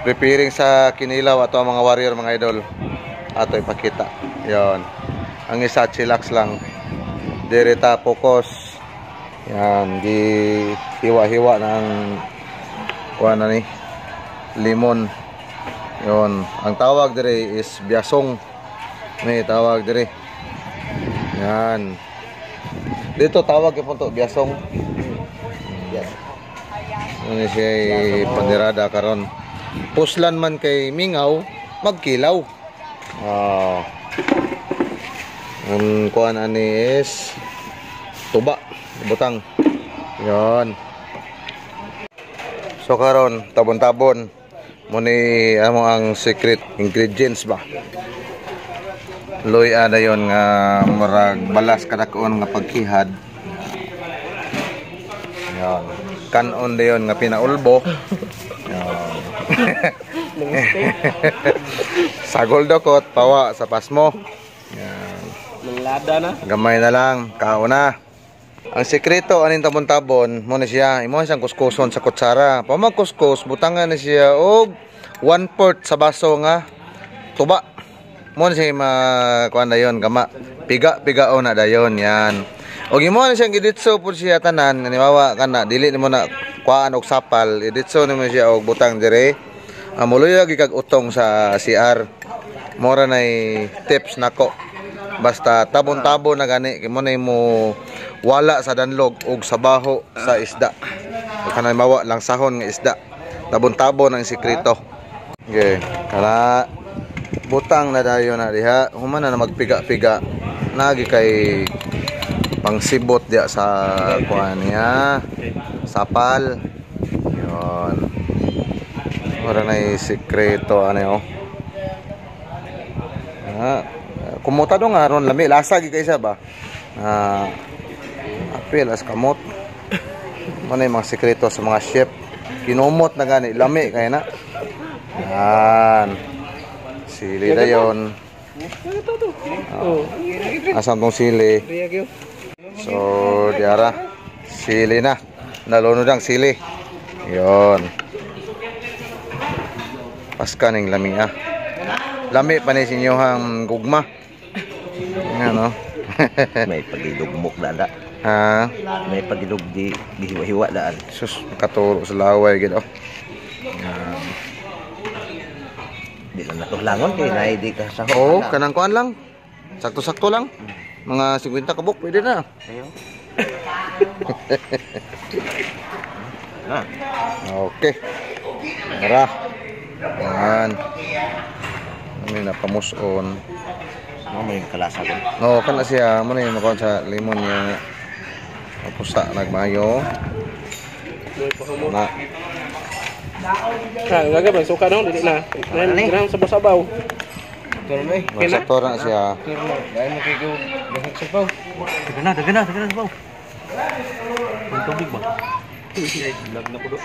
preparing sa kinilaw ato ang mga warrior mga idol. Ato ipakita. Yon. Ang isa chillax lang. Direta focus. Yan, di hiwa-hiwa ng kuha na ni limon. Yon, ang tawag dire is biasong. May tawag dire. Yan. Dito tawag ipon to biasong. Yes. Ano siya pandirada karon. Puslan man kay mingaw, magkilaw. Ang kuan ani is tuba, butang. Yon. So karon tabon-tabon mo ni amo ang secret ingredients ba. Loy ada yon nga murag balas kadakon nga pagkihad. Yan. Kanon dayon nga pinaulbo. Yan. Sagol dokot pawa sa pasmo. Yan. Manglada na. Gamay na lang, kauna. Ang sekreto aning tabon-tabon mo ni siya, imo siyang kuskuson sa kutsara. Pamag kuskus butangan ni siya og 1/4 sa baso nga tuba. Mo ni siya kuan dayon gama. Piga-pigao na dayon yan. Og imo na siyang giditso pud siya tanan niwawa kana dili nimo na kuan og sapal, iditso nimo siya og butang dire. Amuluyo gikag utong sa CR. Mora nay tips nako. Basta tabon-tabon na gani kimo na mo wala sa danlog og sa baho sa isda. Kanay mawa lang sahon nga isda. Tabon-tabon ang sekreto. Okay, kala butang na dayon na diha, human na magpiga-piga. Nagi kay pangsibot dia sa kuan niya. Sapal. Yon. Ora na sekreto ano. Kumuta do nga ron lami lasa gi kaysa ba. Apil as kamot. Manay mga sekreto sa mga chef. Kinumot na gani lami kay na. Yan. Sili dayon. Asam tong sili. So diara sili na. Nalunod ang sili. Yon. Paska ning lami ah. Lami pa ni sinyohang gugma. Ano? May pagidugmok dada. Ha? May pagidug di hiwa-hiwa daan. Sus, katuro sa laway gid oh. Di lang natuglangon kay naay di ka sa Oo, kanang kuan lang. Sakto-sakto lang. Mga 50 kabuk pwede na. Ayo. Okay. Tara. Yan. Ano na pamuson. May kalasa ko. No, kana siya mo ni makon sa limon niya. Pusta nagmayo. Na. Gaga ba suka dong dili na. Nang sabaw-sabaw. Sakto na siya. Dai mo kay go sabaw. Dagan na sabaw. Tubig ba? Lag na pudo.